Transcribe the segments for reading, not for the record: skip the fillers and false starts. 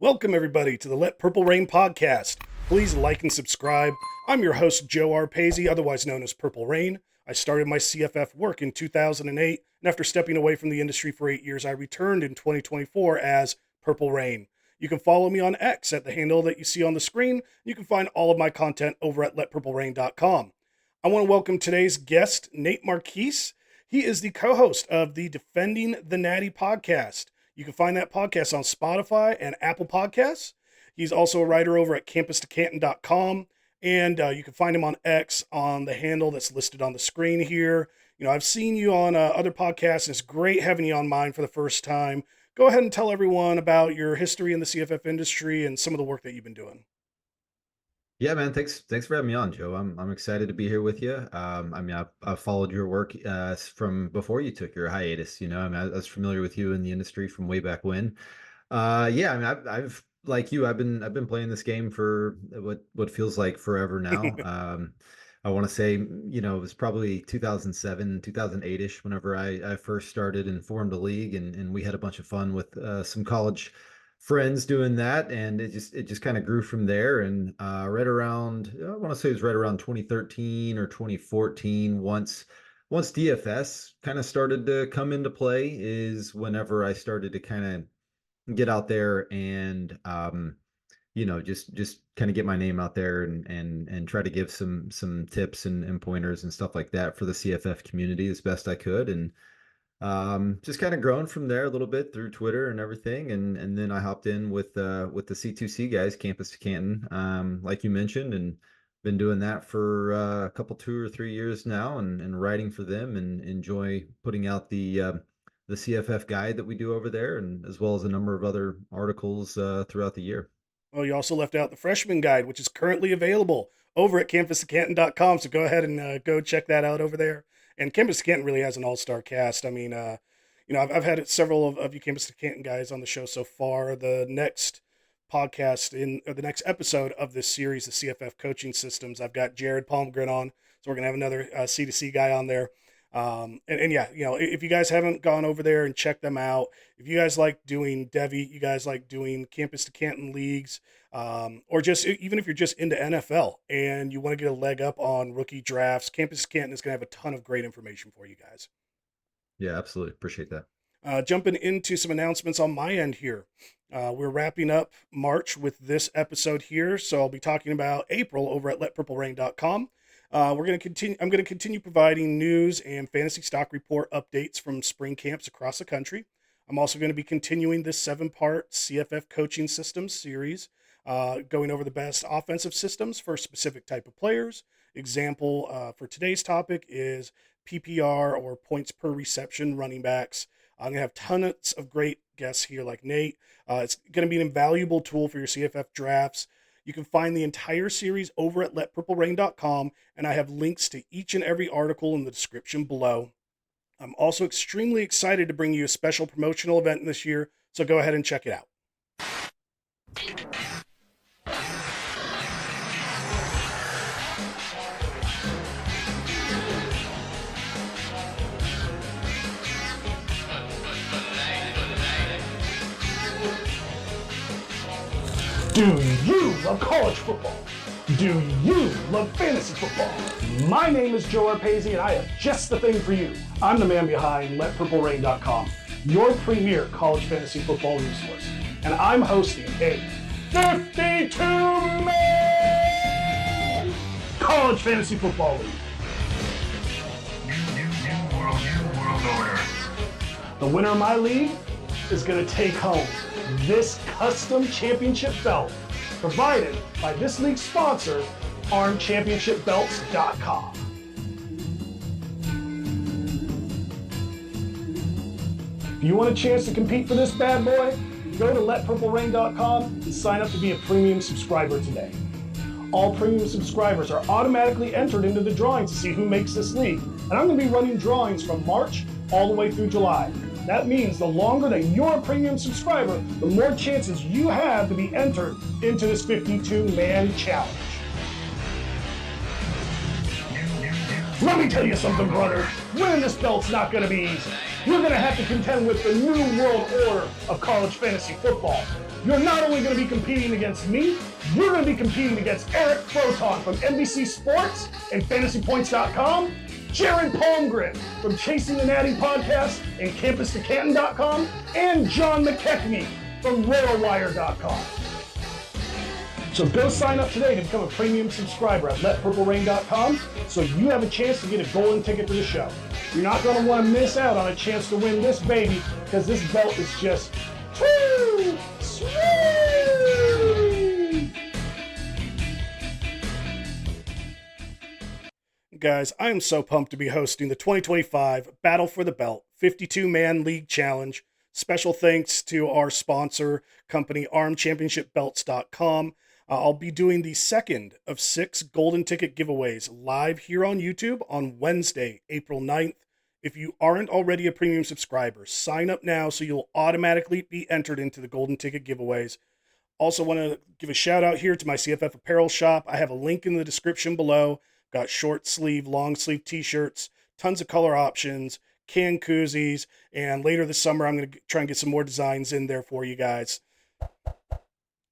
Welcome, everybody, to the Let Purple Rain podcast. Please like and subscribe. I'm your host, Joe Arpasi, otherwise known as Purple Rain. I started my CFF work in 2008, and after stepping away from the industry for 8 years, I returned in 2024 as Purple Rain. You can follow me on X at the handle that you see on the screen. You can find all of my content over at letpurplerain.com. I want to welcome today's guest, Nate Marchese. He is the co-host of the Defending the Natty podcast. You can find that podcast on Spotify and Apple Podcasts. He's also a writer over at campustocanton.com, and you can find him on X on the handle that's listed on the screen here. You know, I've seen you on other podcasts, and it's great having you on mine for the first time. Go ahead and tell everyone about your history in the CFF industry and some of the work that you've been doing. Yeah, man. Thanks for having me on, Joe. I'm excited to be here with you. I've followed your work from before you took your hiatus. I was familiar with you in the industry from way back when. I've like you. I've been playing this game for what feels like forever now. I want to say, it was probably 2007, 2008-ish whenever I first started and formed a league, and we had a bunch of fun with some college friends doing that, and it just kind of grew from there. And right around, I want to say it was right around 2013 or 2014, once DFS kind of started to come into play, is whenever I started to kind of get out there and just kind of get my name out there and try to give some tips and pointers and stuff like that for the CFF community as best I could. And just kind of grown from there a little bit through Twitter and everything, and then I hopped in with the C2C guys, Campus to Canton, like you mentioned, and been doing that for a couple 2 or 3 years now, and writing for them, and enjoy putting out the CFF guide that we do over there, and as well as a number of other articles throughout the year. Well, you also left out the freshman guide, which is currently available over at campustocanton.com. So go ahead and go check that out over there. And Campus to Canton really has an all-star cast. I mean, I've had several of you Campus to Canton guys on the show so far. The next podcast the next episode of this series, the CFF coaching systems, I've got Jared Palmgren on. So we're going to have another C2C guy on there. Yeah, if you guys haven't gone over there and checked them out, if you guys like doing Devi, you guys like doing Campus to Canton leagues, or just even if you're just into NFL and you want to get a leg up on rookie drafts, Campus to Canton is going to have a ton of great information for you guys. Yeah, absolutely. Appreciate that. Jumping into some announcements on my end here. We're wrapping up March with this episode here, so I'll be talking about April over at letpurplerain.com. I'm going to continue providing news and fantasy stock report updates from spring camps across the country. I'm also going to be continuing this 7-part CFF coaching systems series, going over the best offensive systems for a specific type of players. Example for today's topic is PPR, or points per reception, running backs. I'm going to have tons of great guests here like Nate. It's going to be an invaluable tool for your CFF drafts. You can find the entire series over at letpurplerain.com, and I have links to each and every article in the description below. I'm also extremely excited to bring you a special promotional event this year, so go ahead and check it out. Do you love college football? Do you love fantasy football? My name is Joe Arpasi, and I have just the thing for you. I'm the man behind letpurplerain.com, your premier college fantasy football resource. And I'm hosting a 52-man college fantasy football league. New world order. The winner of my league is going to take home this custom championship belt, provided by this league's sponsor, armchampionshipbelts.com. If you want a chance to compete for this bad boy, go to letpurplerain.com and sign up to be a premium subscriber today. All premium subscribers are automatically entered into the drawings to see who makes this league, and I'm going to be running drawings from March all the way through July. That means the longer that you're a premium subscriber, the more chances you have to be entered into this 52-man challenge. Let me tell you something, brother. Winning this belt's not going to be easy. You're going to have to contend with the new world order of college fantasy football. You're not only going to be competing against me, you're going to be competing against Eric Proton from NBC Sports and FantasyPoints.com, Jaron Palmgren from Chasing the Natty Podcast and CampusToCanton.com, and John McKechnie from RotoWire.com. So go sign up today to become a premium subscriber at LetPurpleRain.com so you have a chance to get a golden ticket to the show. You're not going to want to miss out on a chance to win this baby because this belt is just woo, sweet! Guys, I am so pumped to be hosting the 2025 Battle for the Belt 52-man league challenge. Special thanks to our sponsor company, ArmChampionshipBelts.com. I'll be doing the second of 6 golden ticket giveaways live here on YouTube on Wednesday, April 9th. If you aren't already a premium subscriber, sign up now so you'll automatically be entered into the golden ticket giveaways. Also want to give a shout out here to my CFF apparel shop. I have a link in the description below. Got short sleeve, long sleeve t-shirts, tons of color options, can koozies, and later this summer I'm going to try and get some more designs in there for you guys.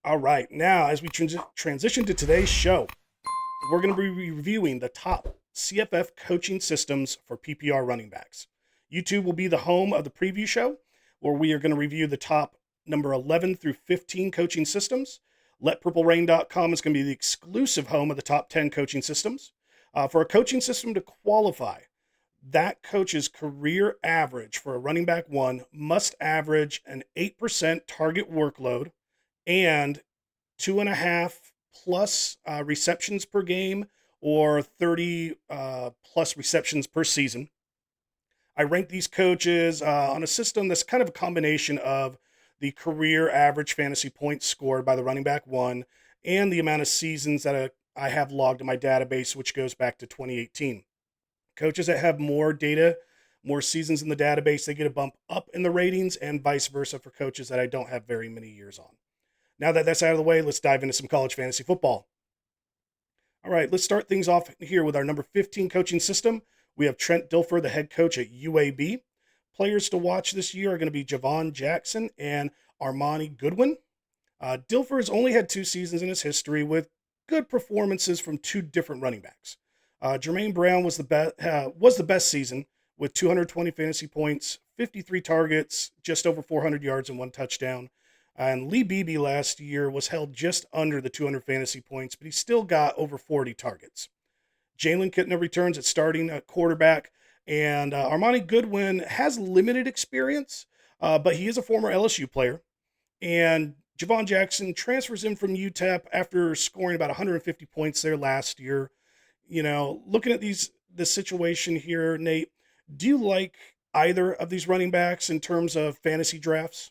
All right, now as we transition to today's show, we're going to be reviewing the top CFF coaching systems for PPR running backs. YouTube will be the home of the preview show, where we are going to review the top number 11 through 15 coaching systems. LetPurpleRain.com is going to be the exclusive home of the top 10 coaching systems. For a coaching system to qualify, that coach's career average for a running back one must average an 8% target workload and 2.5 plus receptions per game or 30 plus receptions per season. I rank these coaches on a system that's kind of a combination of the career average fantasy points scored by the running back one and the amount of seasons that I have logged in my database, which goes back to 2018. Coaches that have more data, more seasons in the database, they get a bump up in the ratings, and vice versa for coaches that I don't have very many years on. Now that that's out of the way, let's dive into some college fantasy football. All right, let's start things off here with our number 15 coaching system. We have Trent Dilfer, the head coach at UAB. Players to watch this year are going to be Javon Jackson and Armani Goodwin. Dilfer has only had 2 seasons in his history with good performances from 2 different running backs. Jermaine Brown was the best season with 220 fantasy points, 53 targets, just over 400 yards and 1 touchdown. And Lee Beebe last year was held just under the 200 fantasy points, but he still got over 40 targets. Jalen Kitna returns at starting quarterback, and Armani Goodwin has limited experience, but he is a former LSU player. And Javon Jackson transfers in from UTEP after scoring about 150 points there last year. You know, looking at the situation here, Nate, do you like either of these running backs in terms of fantasy drafts?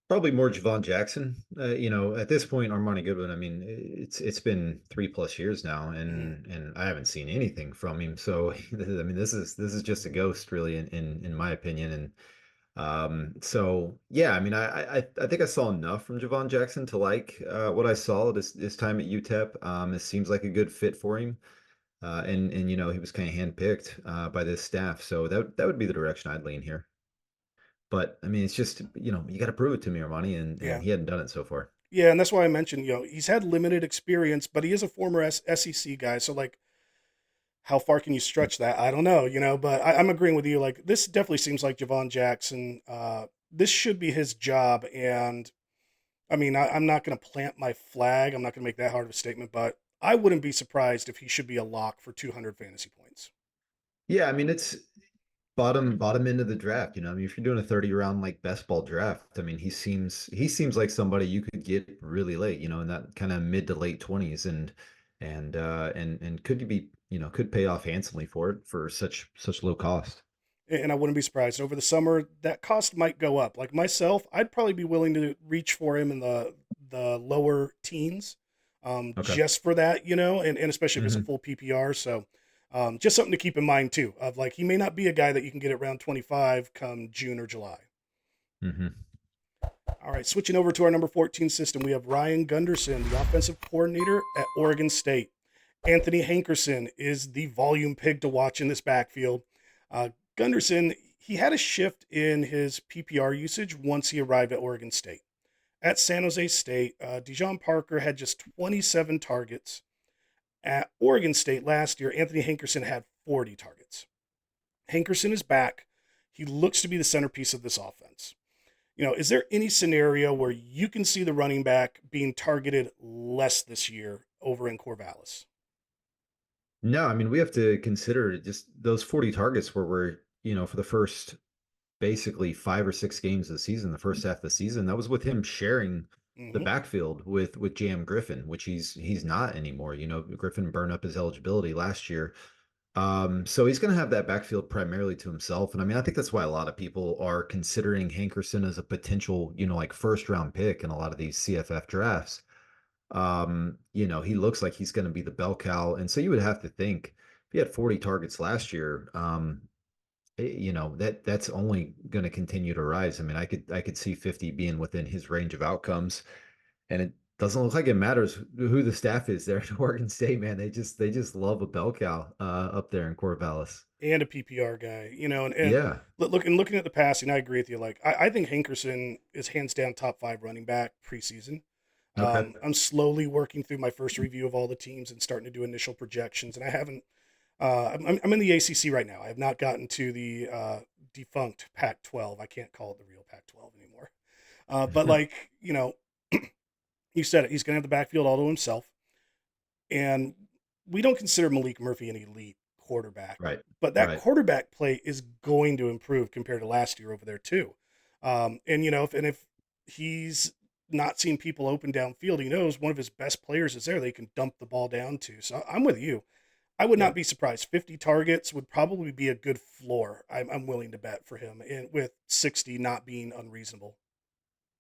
Probably more Javon Jackson. At this point, Armani Goodwin, I mean, it's been 3+ years now, and I haven't seen anything from him. So, I mean, this is just a ghost, really, in my opinion. And so, yeah, I mean, I think I saw enough from Javon Jackson to like what I saw this time at UTEP. It seems like a good fit for him, and he was kind of handpicked by this staff. So that would be the direction I'd lean here. But I mean, it's just, you got to prove it to me, Armani, and he hadn't done it so far. Yeah, and that's why I mentioned, he's had limited experience, but he is a former SEC guy. So, like, how far can you stretch that? I don't know, but I'm agreeing with you. Like, this definitely seems like Javon Jackson. This should be his job. And, I mean, I'm not going to plant my flag. I'm not going to make that hard of a statement, but I wouldn't be surprised if he should be a lock for 200 fantasy points. Yeah, I mean, it's bottom end of the draft. I mean, if you're doing a 30-round like best ball draft, I mean, he seems like somebody you could get really late, in that kind of mid to late 20s, and could pay off handsomely for it for such low cost. And I wouldn't be surprised over the summer that cost might go up. Like myself, I'd probably be willing to reach for him in the lower teens, just for that, and especially if it's a full PPR. So. Just something to keep in mind too, of like, he may not be a guy that you can get at round 25 come June or July. All right, switching over to our number 14 system, we have Ryan Gunderson, the offensive coordinator at Oregon State. Anthony Hankerson is the volume pig to watch in this backfield. Gunderson, he had a shift in his PPR usage once he arrived at Oregon State. At San Jose State, Dijon Parker had just 27 targets. At Oregon State last year, Anthony Hankerson had 40 targets. Hankerson is back. He looks to be the centerpiece of this offense. Is there any scenario where you can see the running back being targeted less this year over in Corvallis? No, I mean, we have to consider just those 40 targets where for the first basically 5 or 6 games of the season, the first half of the season, that was with him sharing the Mm-hmm. backfield with Jam Griffin, which he's not anymore. Griffin burned up his eligibility last year. So he's going to have that backfield primarily to himself. And I mean, I think that's why a lot of people are considering Hankerson as a potential, like first round pick in a lot of these CFF drafts. He looks like he's going to be the bell cow. And so you would have to think if he had 40 targets last year, that's only going to continue to rise. I mean, I could see 50 being within his range of outcomes, and it doesn't look like it matters who the staff is there at Oregon State, man. They just love a bell cow up there in Corvallis. And a PPR guy, and Yeah. looking at the passing, I agree with you. Like, I think Hankerson is hands down top 5 running back preseason. Okay. I'm slowly working through my first review of all the teams and starting to do initial projections, and I haven't. I'm in the ACC right now. I have not gotten to the defunct Pac-12. I can't call it the real Pac-12 anymore. But like you said it. He's going to have the backfield all to himself, and we don't consider Malik Murphy an elite quarterback, Right. but that Right. quarterback play is going to improve compared to last year over there too. And if he's not seeing people open downfield, he knows one of his best players is there. They can dump the ball down to. So I'm with you. I would Yeah. not be surprised. 50 targets would probably be a good floor. I'm willing to bet for him, and with 60 not being unreasonable.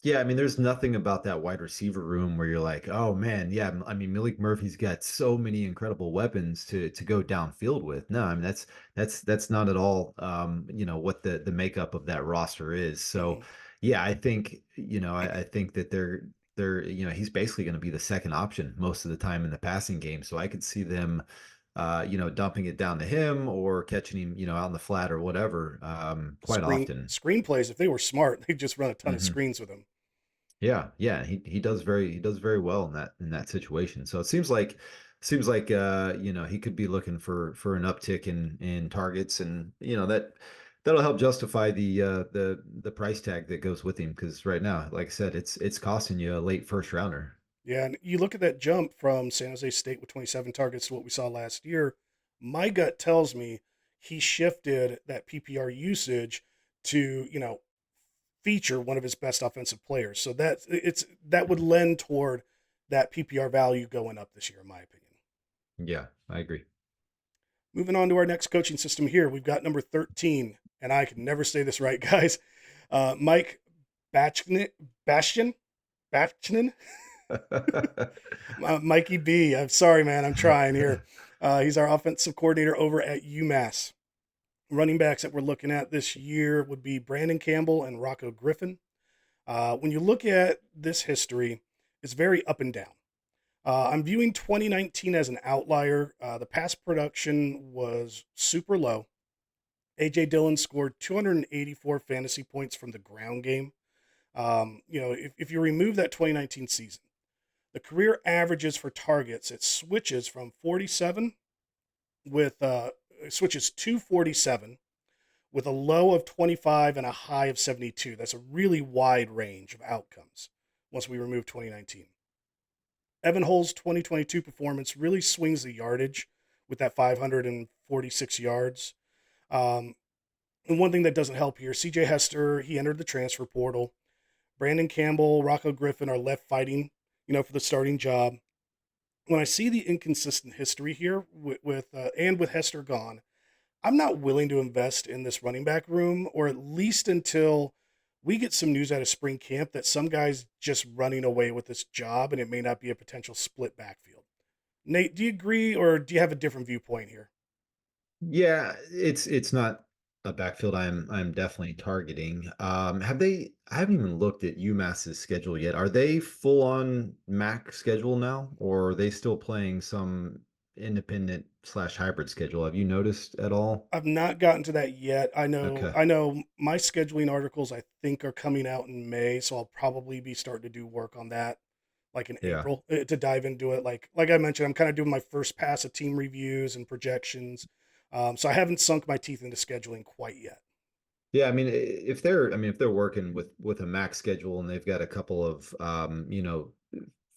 Yeah, I mean, there's nothing about that wide receiver room where you're like, oh man, yeah. I mean, Malik Murphy's got so many incredible weapons to go downfield with. No, I mean that's not at all what the makeup of that roster is. So Mhm. yeah, I think, I think that they're he's basically going to be the second option most of the time in the passing game. So I could see them dumping it down to him or catching him, out in the flat or whatever, quite often. Screenplays, if they were smart, they'd just run a ton of Mhm. screens with him. Yeah, yeah, he does very well in that situation. So it seems like he could be looking for an uptick in targets, and that'll help justify the price tag that goes with him, because right now, like I said, it's costing you a late first rounder. Yeah, and you look at that jump from San Jose State with 27 targets to what we saw last year. My gut tells me he shifted that PPR usage to, feature one of his best offensive players. So that would lend toward that PPR value going up this year, in my opinion. Yeah, I agree. Moving on to our next coaching system here, we've got number 13, and I can never say this right, guys. Mike Bachnin, Bastian, Bachnin, Mikey B. I'm sorry, man. I'm trying here. He's our offensive coordinator over at UMass. Running backs that we're looking at this year would be Brandon Campbell and Rocco Griffin. When you look at this history, it's very up and down. I'm viewing 2019 as an outlier. The pass production was super low. AJ Dillon scored 284 fantasy points from the ground game. If you remove that 2019 season, the career averages for targets, it switches from 47 with it switches to 47 with a low of 25 and a high of 72. That's a really wide range of outcomes once we remove 2019. Evan Hull's 2022 performance really swings the yardage with that 546 yards. Um, and one thing that doesn't help here, CJ Hester, he entered the transfer portal. Brandon Campbell, Rocco Griffin are left fighting, for the starting job. When I see the inconsistent history here with Hester gone, I'm not willing to invest in this running back room, or at least until we get some news out of spring camp that some guy's just running away with this job and it may not be a potential split backfield. Nate, do you agree, or do you have a different viewpoint here? Yeah, it's not a backfield I'm definitely targeting. I haven't even looked at UMass's schedule yet. Are they full on MAC schedule now, or are they still playing some independent slash hybrid schedule. Have you noticed at all? I've not gotten to that yet. Okay. I know my scheduling articles I think are coming out in May, so I'll probably be starting to do work on that like in Yeah. April to dive into it. Like I mentioned, I'm kind of doing my first pass of team reviews and projections. So I haven't sunk my teeth into scheduling quite yet. Yeah, I mean, if they're working with a max schedule and they've got a couple of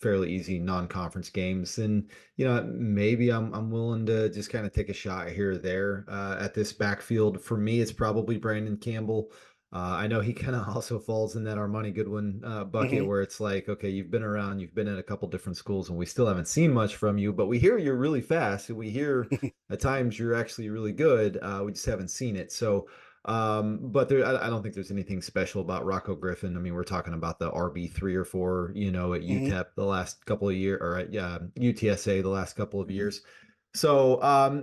fairly easy non-conference games, then maybe I'm willing to just kind of take a shot here or there at this backfield. For me, it's probably Brandon Campbell. I know he kind of also falls in that Armani Goodwin bucket Hmm. where it's like, okay, you've been around, you've been at a couple different schools, and we still haven't seen much from you, but we hear you're really fast, and we hear at times you're actually really good. We just haven't seen it. So but I don't think there's anything special about Rocco Griffin. I mean, we're talking about the RB 3 or 4, at Hmm. UTEP the last couple of years, or at UTSA the last couple of years. So,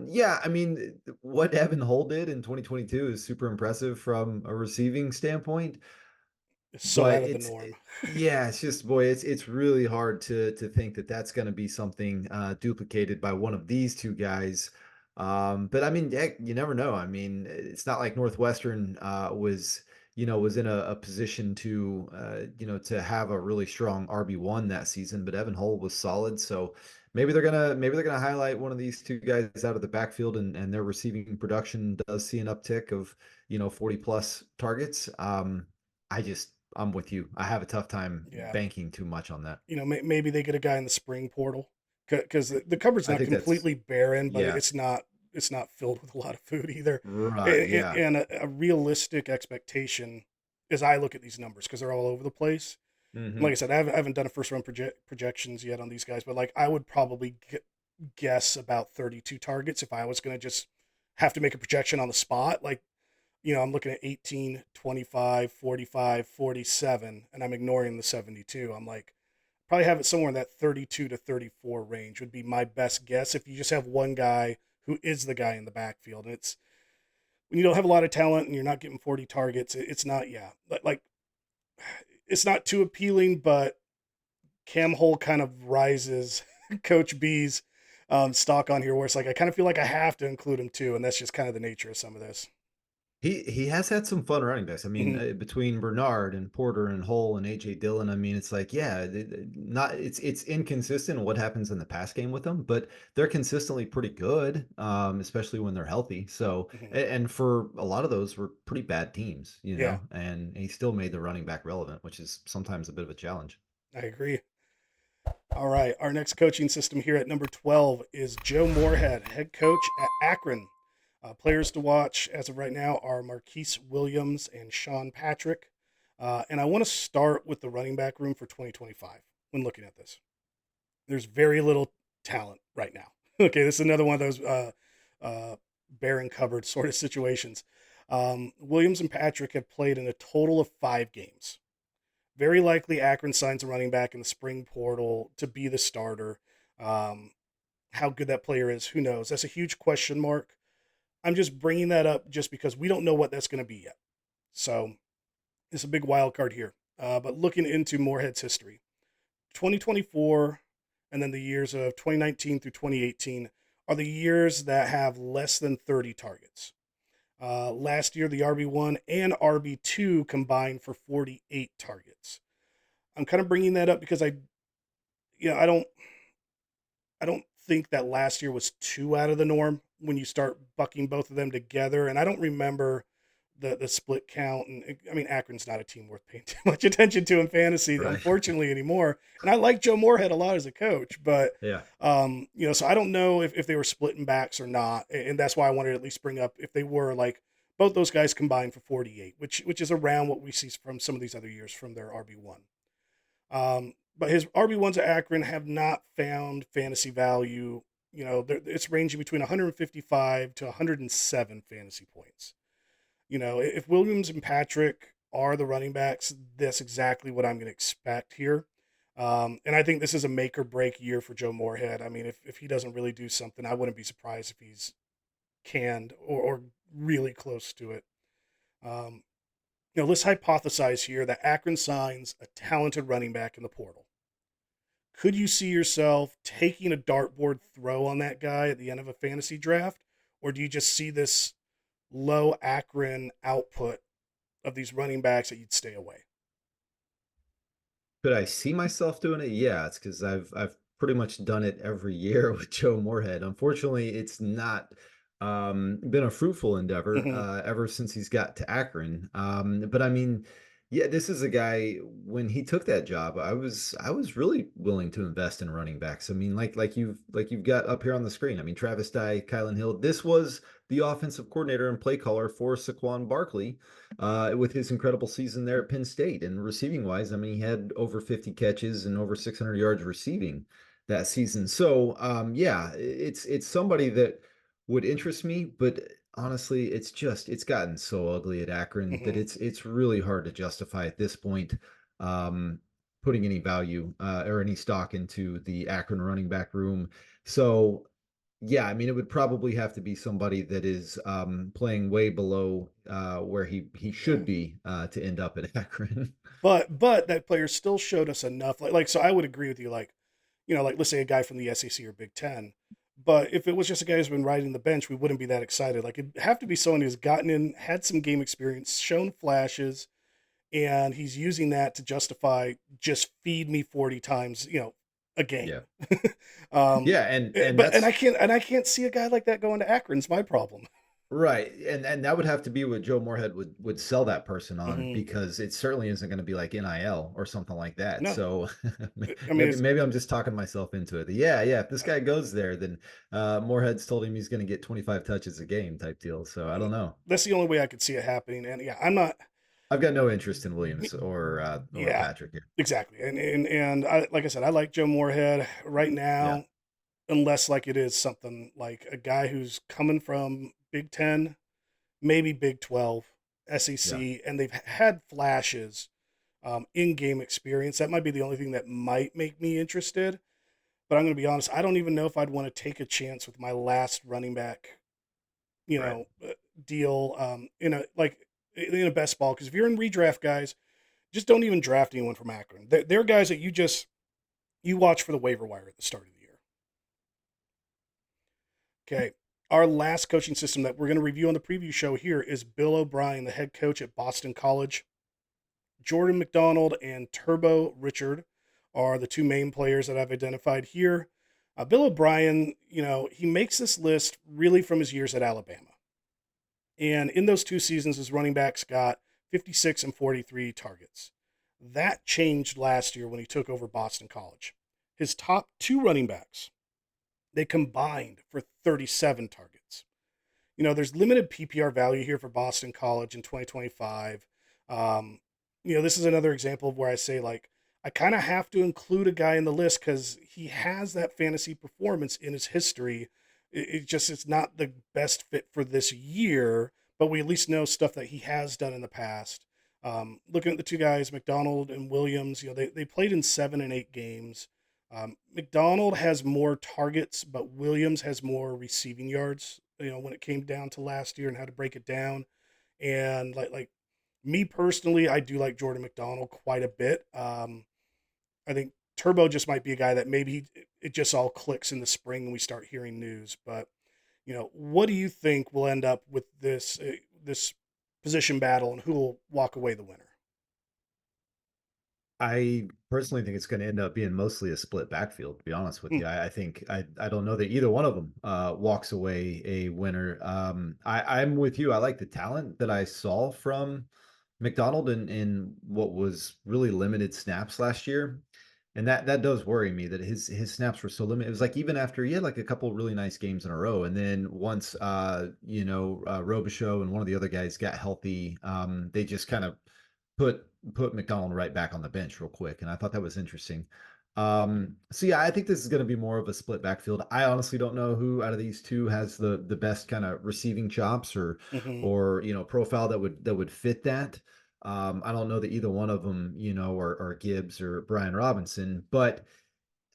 yeah, I mean, what Evan Hull did in 2022 is super impressive from a receiving standpoint. It's so But out of the norm. yeah, it's just, boy, it's really hard to think that that's going to be something duplicated by one of these two guys. But I mean, heck, you never know. I mean, it's not like Northwestern was in a position to to have a really strong RB1 that season, but Evan Hull was solid. So maybe they're gonna highlight one of these two guys out of the backfield, and their receiving production does see an uptick of 40 plus targets. I'm with you. I have a tough time Yeah. banking too much on that. Maybe they get a guy in the spring portal because the cupboard's I not think that's completely barren, but yeah. it's not filled with a lot of food either. Right, yeah. And a realistic expectation as I look at these numbers because they're all over the place. And like I Hmm. said, I haven't done a first round projections yet on these guys, but like I would probably guess about 32 targets if I was going to just have to make a projection on the spot. Like, I'm looking at 18, 25, 45, 47, and I'm ignoring the 72. I'm like, probably have it somewhere in that 32 to 34 range would be my best guess if you just have one guy who is the guy in the backfield. And it's when you don't have a lot of talent and you're not getting 40 targets, it's not, yeah, like it's not too appealing, but Cam Hole kind of rises Coach B's stock on here where it's like, I kind of feel like I have to include him too. And that's just kind of the nature of some of this. He has had some fun running backs. I mean, Mm-hmm. between Bernard and Porter and Hull and AJ Dillon, I mean, it's like, yeah, not it's inconsistent what happens in the pass game with them, but they're consistently pretty good, especially when they're healthy. So, Mm-hmm. and for a lot of those were pretty bad teams, Yeah, and he still made the running back relevant, which is sometimes a bit of a challenge. I agree. All right. Our next coaching system here at number 12 is Joe Moorhead, head coach at Akron. Players to watch as of right now are Marquise Williams and Sean Patrick. And I want to start with the running back room for 2025 when looking at this. There's very little talent right now. Okay, this is another one of those barren cupboard sort of situations. Williams and Patrick have played in a total of 5 games. Very likely Akron signs a running back in the spring portal to be the starter. Um, how good that player is, who knows? That's a huge question mark. I'm just bringing that up just because we don't know what that's going to be yet. So it's a big wild card here. But looking into Moorhead's history, 2024 and then the years of 2019 through 2018 are the years that have less than 30 targets. Last year, the RB1 and RB2 combined for 48 targets. I'm kind of bringing that up because you know, I don't think that last year was too out of the norm when you start bucking both of them together. And I don't remember the split count. And I mean, Akron's not a team worth paying too much attention to in fantasy, Right. unfortunately, anymore. And I like Joe Moorhead a lot as a coach, but Yeah. so I don't know if they were splitting backs or not. And that's why I wanted to at least bring up if they were like both those guys combined for 48, which is around what we see from some of these other years from their RB1. But his RB1s at Akron have not found fantasy value. It's ranging between 155 to 107 fantasy points. If Williams and Patrick are the running backs, that's exactly what I'm going to expect here. And I think this is a make or break year for Joe Moorhead. I mean, if he doesn't really do something, I wouldn't be surprised if he's canned or really close to it. Um, let's hypothesize here that Akron signs a talented running back in the portal. Could you see yourself taking a dartboard throw on that guy at the end of a fantasy draft? Or do you just see this low Akron output of these running backs that you'd stay away? Could I see myself doing it? Yeah, it's because I've pretty much done it every year with Joe Moorhead. Unfortunately, it's not been a fruitful endeavor Hmm. ever since he's got to Akron. But I mean, yeah, this is a guy when he took that job, I was really willing to invest in running backs. I mean, like you've got up here on the screen. I mean, Travis Dye, Kylan Hill. This was the offensive coordinator and play caller for Saquon Barkley with his incredible season there at Penn State. And receiving wise, I mean, he had over 50 catches and over 600 yards receiving that season. So, yeah, it's somebody that would interest me, but honestly, it's gotten so ugly at Akron that Hmm. it's really hard to justify at this point um, putting any value or any stock into the Akron running back room. So yeah, I mean, it would probably have to be somebody that is playing way below where he Yeah. should be to end up at Akron. But that player still showed us enough. Like so, I would agree with you. Like like let's say a guy from the SEC or Big Ten. But if it was just a guy who's been riding the bench, we wouldn't be that excited. Like it'd have to be someone who's gotten in, had some game experience, shown flashes, and he's using that to justify just feed me 40 times, a game. Yeah, um, yeah, and but that's I can't see a guy like that going to Akron's my problem. right, and that would have to be what Joe Moorhead would sell that person on Hmm. because it certainly isn't going to be like NIL or something like that. No, So I mean, maybe I'm just talking myself into it. Yeah, yeah. If this guy goes there, then Moorhead's told him he's going to get 25 touches a game type deal. So I don't know. that's the only way I could see it happening. And yeah, I'm not. I've got no interest in Williams or Yeah, Patrick here. exactly. And I, like I said, I like Joe Moorhead right Yeah, now, unless like it is something like a guy who's coming from Big Ten, maybe Big 12, yeah. SEC, and they've had flashes, in game experience. That might be the only thing that might make me interested. But I'm going to be honest, I don't even know if I'd want to take a chance with my last running back, you Right. know, uh, deal, in a best ball. Because if you're in redraft, guys, just don't even draft anyone from Akron. They're guys that you watch for the waiver wire at the start of the year. Okay. Our last coaching system that we're going to review on the preview show here is Bill O'Brien, the head coach at Boston College. Jordan McDonald and Turbo Richard are the two main players that I've identified here. Bill O'Brien, he makes this list really from his years at Alabama. And in those 2 seasons, his running backs got 56 and 43 targets. That changed last year when he took over Boston College. His top two running backs, they combined for 37 targets. There's limited PPR value here for Boston College in 2025. This is another example of where I say, like, I kind of have to include a guy in the list because he has that fantasy performance in his history. It's not the best fit for this year, but we at least know stuff that he has done in the past. Looking at the two guys, McDonald and Williams, they played in 7 and 8 games. McDonald has more targets, but Williams has more receiving yards. When it came down to last year and how to break it down, and like me personally, I do like Jordan McDonald quite a bit. I think Turbo just might be a guy that maybe it just all clicks in the spring and we start hearing news. But what do you think will end up with this position battle and who will walk away the winner? I personally think it's going to end up being mostly a split backfield, to be honest with Hmm. you. I think I don't know that either one of them walks away a winner. I'm with you. I like the talent that I saw from McDonald in what was really limited snaps last year. And that does worry me that his snaps were so limited. It was like even after he had like a couple really nice games in a row, and then once Robichaux and one of the other guys got healthy, they just kind of put put McDonald right back on the bench real quick, and I thought that was interesting. So yeah, I think this is going to be more of a split backfield. I honestly don't know who out of these two has the best kind of receiving chops Hmm. or profile that would fit that. I don't know that either one of them, are Gibbs or Brian Robinson, but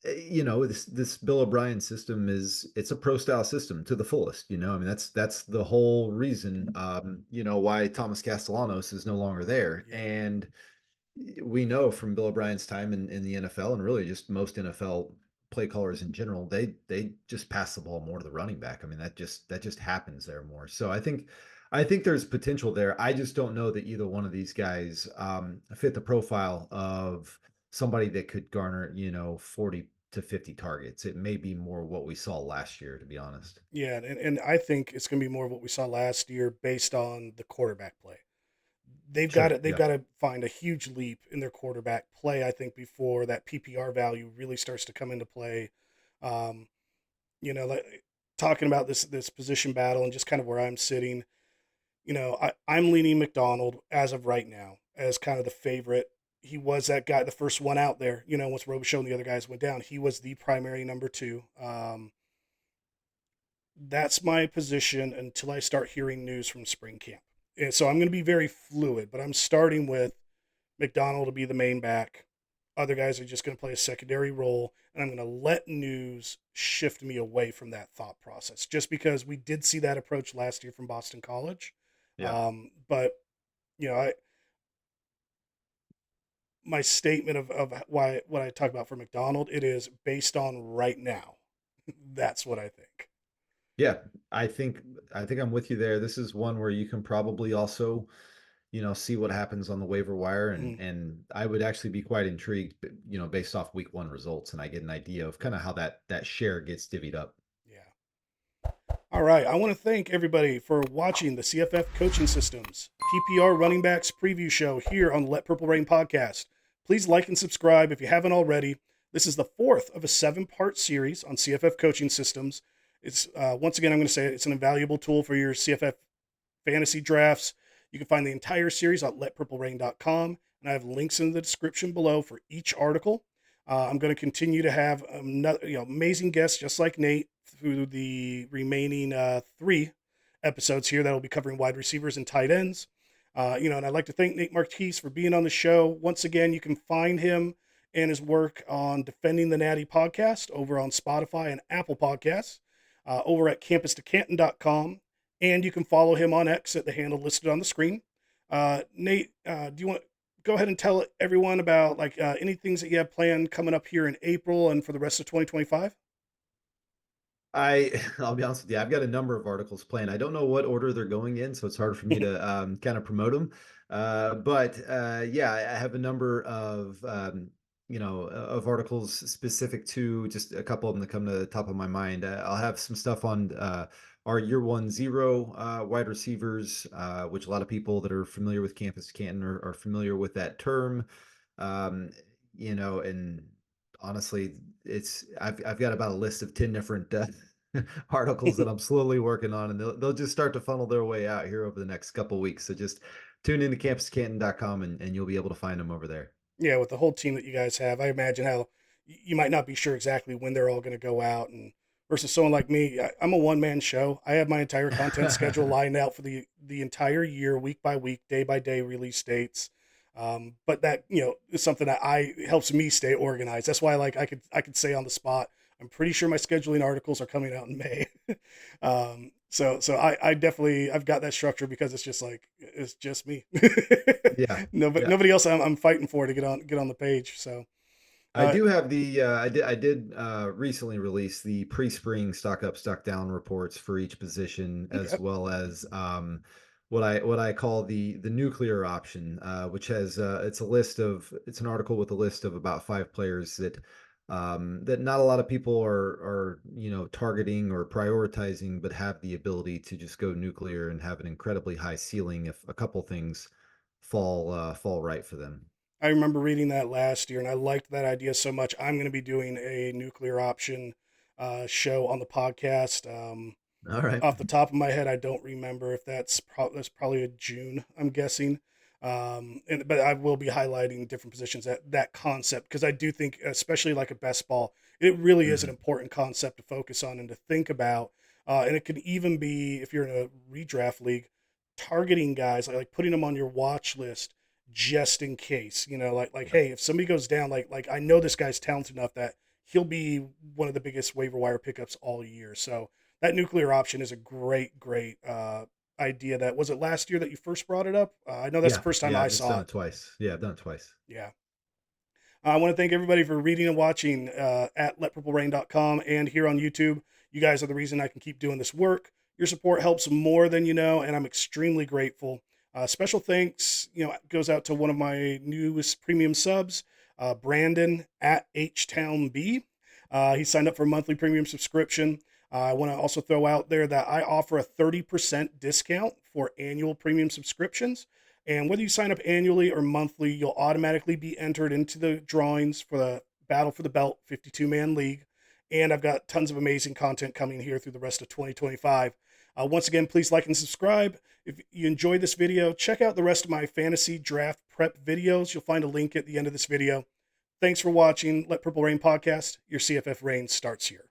this Bill O'Brien system it's a pro style system to the fullest. I mean that's the whole reason why Thomas Castellanos is no longer there. Yeah. And we know from Bill O'Brien's time in the NFL and really just most NFL play callers in general, they just pass the ball more to the running back. I mean, that just happens there more. So I think there's potential there. I just don't know that either one of these guys fit the profile of somebody that could garner, 40 to 50 targets. It may be more what we saw last year, to be honest. Yeah, and I think it's going to be more of what we saw last year based on the quarterback play. Sure. They've Yeah. got to find a huge leap in their quarterback play, I think, before that PPR value really starts to come into play. Um, like talking about this position battle and just kind of where I'm sitting, I'm leaning McDonald as of right now as kind of the favorite. He was that guy, the first one out there. Once Robichaux and the other guys went down, he was the primary number two. That's my position until I start hearing news from spring camp. And so I'm going to be very fluid, but I'm starting with McDonald to be the main back. Other guys are just going to play a secondary role, and I'm going to let news shift me away from that thought process, just because we did see that approach last year from Boston College. Yeah. But my statement of why what I talk about for McDonald, it is based on right now. That's what I think. Yeah, I think I'm with you there. This is one where you can probably also, see what happens on the waiver wire, and Mhm. I would actually be quite intrigued, based off week one results, and I get an idea of kind of how that share gets divvied up. Yeah. All right. I want to thank everybody for watching the CFF Coaching Systems PPR Running Backs Preview Show here on the Let Purple Rain podcast. Please like and subscribe if you haven't already. This is the fourth of a 7-part series on CFF Coaching Systems. It's once again, I'm going to say it's an invaluable tool for your CFF fantasy drafts. You can find the entire series at letpurplerain.com, and I have links in the description below for each article. I'm going to continue to have amazing guests just like Nate through the remaining 3 episodes here that will be covering wide receivers and tight ends. And I'd like to thank Nate Marchese for being on the show. Once again, you can find him and his work on Defending the Natty podcast over on Spotify and Apple Podcasts, over at campustocanton.com. And you can follow him on X at the handle listed on the screen. Nate, do you want to go ahead and tell everyone about any things that you have planned coming up here in April and for the rest of 2025? I'll be honest with you. I've got a number of articles planned. I don't know what order they're going in, so it's hard for me to kind of promote them. But yeah, I have a number of articles specific to just a couple of them that come to the top of my mind. I'll have some stuff on our year 1-0 wide receivers, which a lot of people that are familiar with Campus Canton are familiar with that term. Um, and honestly, I've got about a list of 10 different articles that I'm slowly working on, and they'll just start to funnel their way out here over the next couple weeks. So just tune into campuscanton.com and you'll be able to find them over there. Yeah, with the whole team that you guys have, I imagine how you might not be sure exactly when they're all going to go out, and versus someone like me, I'm a one-man show. I have my entire content schedule lined out for the entire year, week by week, day by day release dates. But that is something that I helps me stay organized. That's why I could say on the spot, I'm pretty sure my scheduling articles are coming out in May. So I definitely I've got that structure because it's just me. Yeah. Nobody Yeah. nobody else I'm fighting for to get on the page. So I uh, do have I did recently release the pre-spring stock up, stock down reports for each position, okay. as well as what I call the nuclear option, which has it's an article with a list of about 5 players that not a lot of people are targeting or prioritizing, but have the ability to just go nuclear and have an incredibly high ceiling if a couple things fall right for them. I remember reading that last year, and I liked that idea so much. I'm going to be doing a nuclear option show on the podcast. All right. Off the top of my head, I don't remember if that's probably a June. I'm guessing, but I will be highlighting different positions that concept because I do think, especially like a best ball, it really is an Mhm. important concept to focus on and to think about. And it could even be if you're in a redraft league, targeting guys like putting them on your watch list just in case. Like Yeah. hey, if somebody goes down, like I know this guy's talented enough that he'll be one of the biggest waiver wire pickups all year. So that nuclear option is a great idea that, was it last year that you first brought it up? I know that's the Yeah, first time yeah, I I've just saw done it. it twice. Yeah, I've done it twice. Yeah. I want to thank everybody for reading and watching at letpurplerain.com and here on YouTube. You guys are the reason I can keep doing this work. Your support helps more than you know, and I'm extremely grateful. Special thanks, goes out to one of my newest premium subs, Brandon at HTownB. He signed up for a monthly premium subscription. I want to also throw out there that I offer a 30% discount for annual premium subscriptions. And whether you sign up annually or monthly, you'll automatically be entered into the drawings for the Battle for the Belt 52-man league. And I've got tons of amazing content coming here through the rest of 2025. Once again, please like and subscribe. If you enjoyed this video, check out the rest of my fantasy draft prep videos. You'll find a link at the end of this video. Thanks for watching Let Purple Rain Podcast. Your CFF reign starts here.